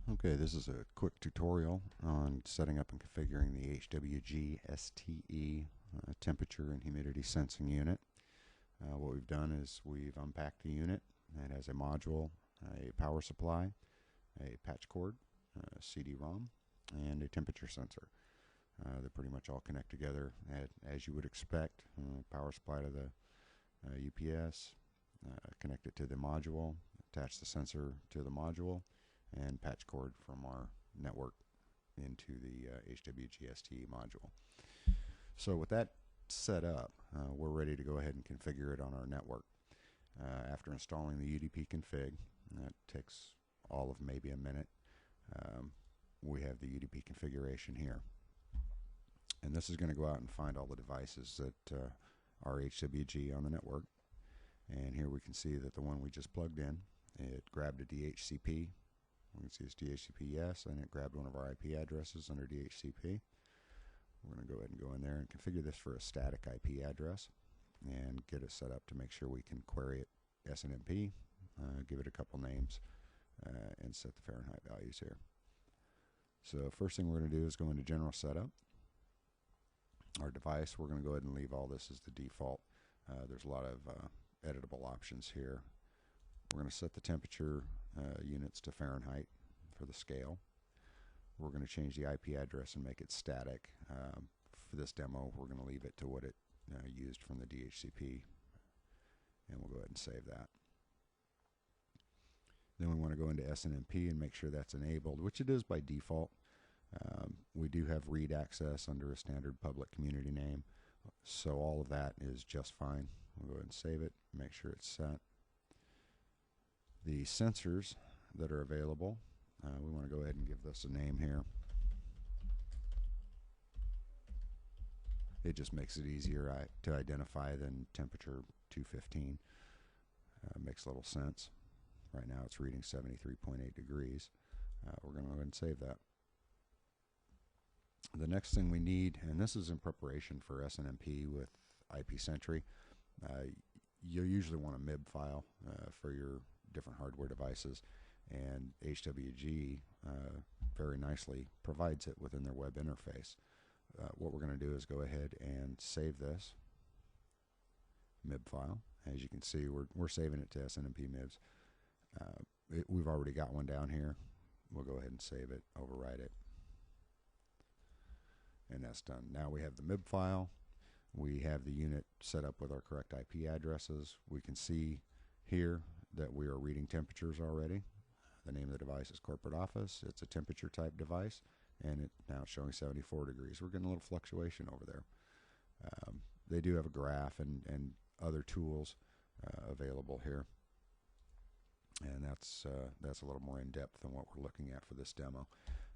Okay, this is a quick tutorial on setting up and configuring the HWG-STE temperature and humidity sensing unit. What we've done is we've unpacked the unit. It has a module, a power supply, a patch cord, a CD-ROM, and a temperature sensor. They pretty much all connect together as you would expect. Power supply to the UPS, connect it to the module, attach the sensor to the module, and patch cord from our network into the HWG-STE module. So with that set up, we're ready to go ahead and configure it on our network. After installing the UDP config, that takes all of maybe a minute, we have the UDP configuration here. And this is going to go out and find all the devices that are HWG on the network. And here we can see that the one we just plugged in, it grabbed a DHCP. We can see it's DHCP yes, and it grabbed one of our IP addresses under DHCP. We're going to go ahead and go in there and configure this for a static IP address and get it set up to make sure we can query it SNMP, give it a couple names, and set the Fahrenheit values here. So first thing we're going to do is go into General Setup. Our device, we're going to go ahead and leave all this as the default. There's a lot of editable options here. We're going to set the temperature units to Fahrenheit for the scale. We're going to change the IP address and make it static. For this demo, we're going to leave it to what it used from the DHCP, and we'll go ahead and save that. Then we want to go into SNMP and make sure that's enabled, which it is by default. We do have read access under a standard public community name, so all of that is just fine. We'll go ahead and save it, make sure it's set. The sensors that are available, we want to go ahead and give this a name here. It just makes it easier to identify than temperature 215. Makes a little sense. Right now it's reading 73.8 degrees. We're going to go ahead and save that. The next thing we need, and this is in preparation for SNMP with IPSentry, you'll usually want a MIB file for your different hardware devices, and HWG very nicely provides it within their web interface. What we're going to do is go ahead and save this MIB file. As you can see, we're saving it to SNMP MIBs. We've already got one down here. We'll go ahead and save it, overwrite it, and that's done. Now we have the MIB file. We have the unit set up with our correct IP addresses. We can see here that we are reading temperatures already. The name of the device is Corporate Office. It's a temperature type device, and now it's showing 74 degrees. We're getting a little fluctuation over there. They do have a graph and other tools available here, and that's a little more in depth than what we're looking at for this demo.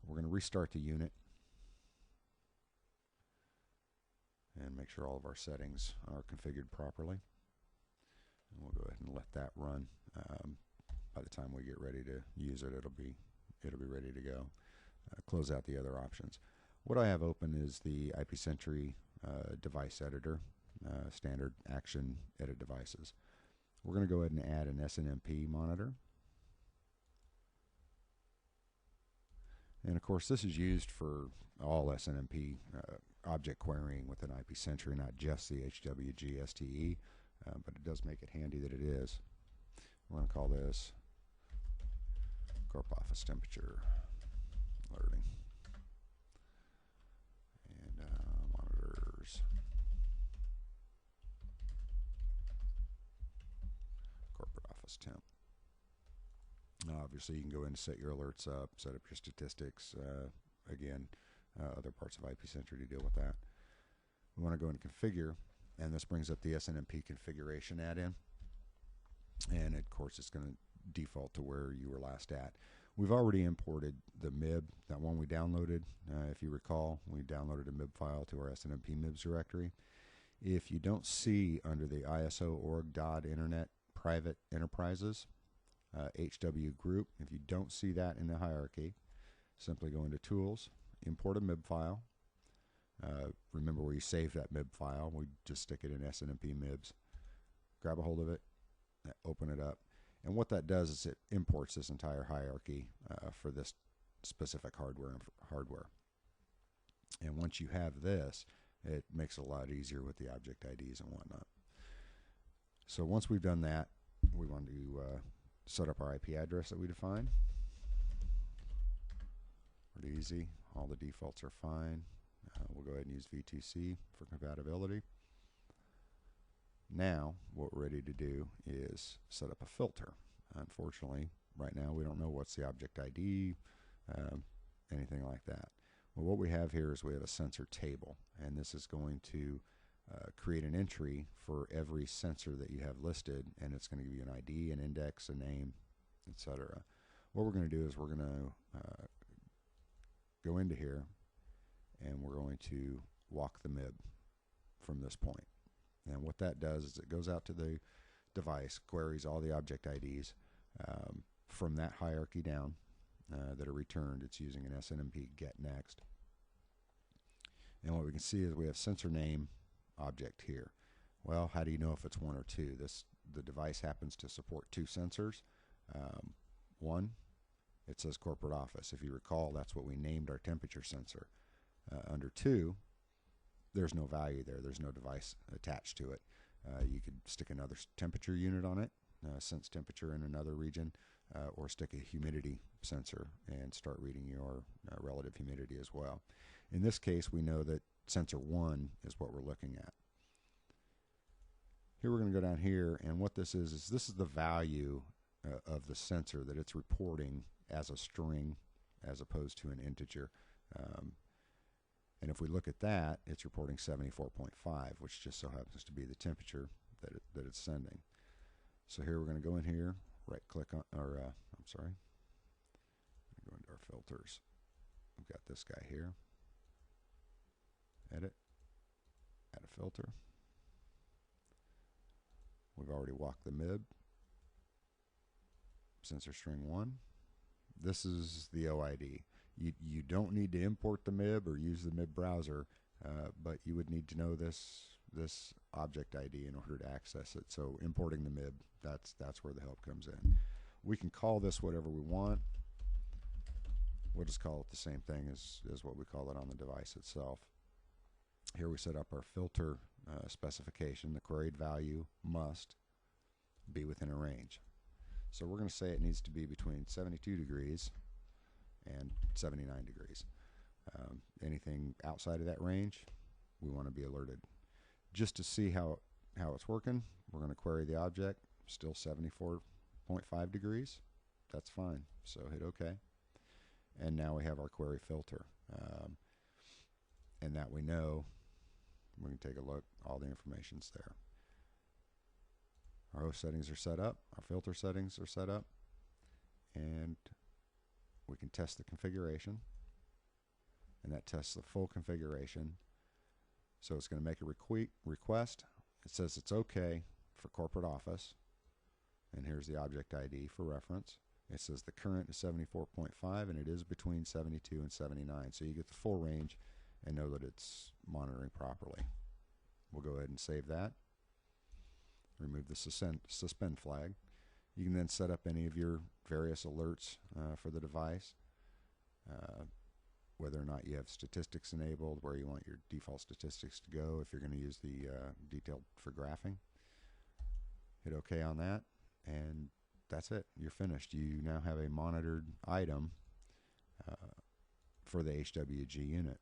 We're going to restart the unit and make sure all of our settings are configured properly. And we'll go ahead and let that run. By the time we get ready to use it, it'll be ready to go. Close out the other options. What I have open is the IPSentry device editor, standard action edit devices. We're going to go ahead and add an SNMP monitor. And of course, this is used for all SNMP object querying within IPSentry, not just the HWG-STE, but it does make it handy that it is. We're going to call this Corp Office Temperature Alerting. And monitors Corporate Office Temp. Obviously, you can go in and set your alerts up, set up your statistics. Again, other parts of IPSentry to deal with that. We want to go and configure, and this brings up the SNMP configuration add-in. And of course, it's going to default to where you were last at. We've already imported the MIB, that one we downloaded. If you recall, we downloaded a MIB file to our SNMP MIBs directory. If you don't see under the ISO org.internet private enterprises, HWGroup, if you don't see that in the hierarchy, simply go into Tools, import a MIB file. Remember where you save that MIB file. We just stick it in SNMP MIBs. Grab a hold of it, open it up, and what that does is it imports this entire hierarchy for this specific hardware. And once you have this, it makes it a lot easier with the object IDs and whatnot. So once we've done that, we want to set up our IP address that we define. Pretty easy. All the defaults are fine. We'll go ahead and use V2C for compatibility. Now, what we're ready to do is set up a filter. Unfortunately, right now we don't know what's the object ID, anything like that. Well, what we have here is we have a sensor table, and this is going to create an entry for every sensor that you have listed, and it's going to give you an ID, an index, a name, etc. What we're going to do is we're going to go into here, and we're going to walk the MIB from this point. And what that does is it goes out to the device, queries all the object IDs from that hierarchy down that are returned. It's using an SNMP get next. And what we can see is we have sensor name object here. Well, how do you know if it's 1 or 2? The device happens to support 2 sensors. 1, it says corporate office. If you recall, that's what we named our temperature sensor. Under 2, there's no value there. There's no device attached to it. You could stick another temperature unit on it, sense temperature in another region, or stick a humidity sensor and start reading your relative humidity as well. In this case, we know that sensor 1 is what we're looking at. Here we're going to go down here, and what this is this is the value of the sensor that it's reporting as a string as opposed to an integer. And if we look at that, it's reporting 74.5, which just so happens to be the temperature that it's sending. So here we're going to go in here, right click on, or I'm sorry, go into our filters. We've got this guy here. Edit, add a filter. We've already walked the MIB. Sensor string 1. This is the OID. You don't need to import the MIB or use the MIB browser, but you would need to know this object ID in order to access it. So importing the MIB, that's where the help comes in. We can call this whatever we want. We'll just call it the same thing as what we call it on the device itself. Here we set up our filter specification. The queried value must be within a range. So we're going to say it needs to be between 72 degrees and 79 degrees. Anything outside of that range, we want to be alerted. Just to see how it's working, we're going to query the object, still 74.5 degrees. That's fine. So hit OK. And now we have our query filter. And that we know, we can take a look, all the information's there. Our host settings are set up, our filter settings are set up, and we can test the configuration, and that tests the full configuration. So it's going to make a request. It says it's okay for corporate office, and here's the object ID for reference. It says the current is 74.5, and it is between 72 and 79, so you get the full range and know that it's monitoring properly. We'll go ahead and save that. Remove the suspend flag. You can then set up any of your various alerts for the device, whether or not you have statistics enabled, where you want your default statistics to go if you're going to use the detailed for graphing. Hit OK on that, and that's it. You're finished. You now have a monitored item for the HWG unit.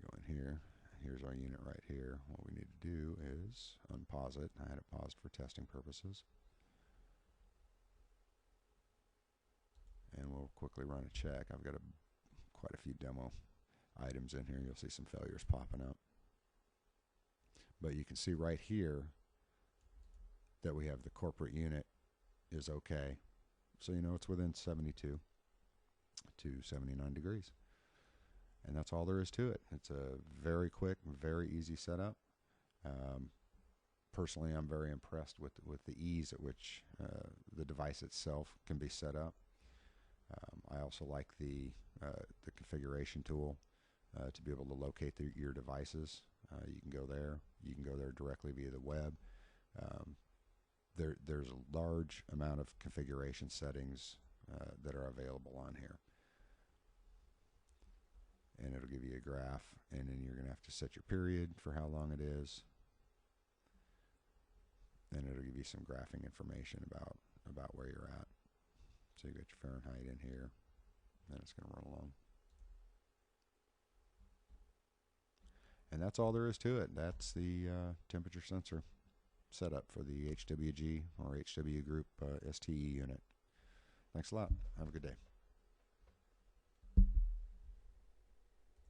Go in here. Here's our unit right here. What we need to do is unpause it. I had it paused for testing purposes. And we'll quickly run a check. I've got quite a few demo items in here. You'll see some failures popping up. But you can see right here that we have the corporate unit is okay. So you know it's within 72 to 79 degrees. And that's all there is to it. It's a very quick, very easy setup. Personally, I'm very impressed with the ease at which the device itself can be set up. I also like the configuration tool to be able to locate your devices. You can go there. You can go there directly via the web. There's a large amount of configuration settings that are available on here. And it'll give you a graph, and then you're going to have to set your period for how long it is. And it'll give you some graphing information about where you're at. So you got your Fahrenheit in here, and it's going to run along. And that's all there is to it. That's the temperature sensor setup for the HWG or HWGroup STE unit. Thanks a lot. Have a good day.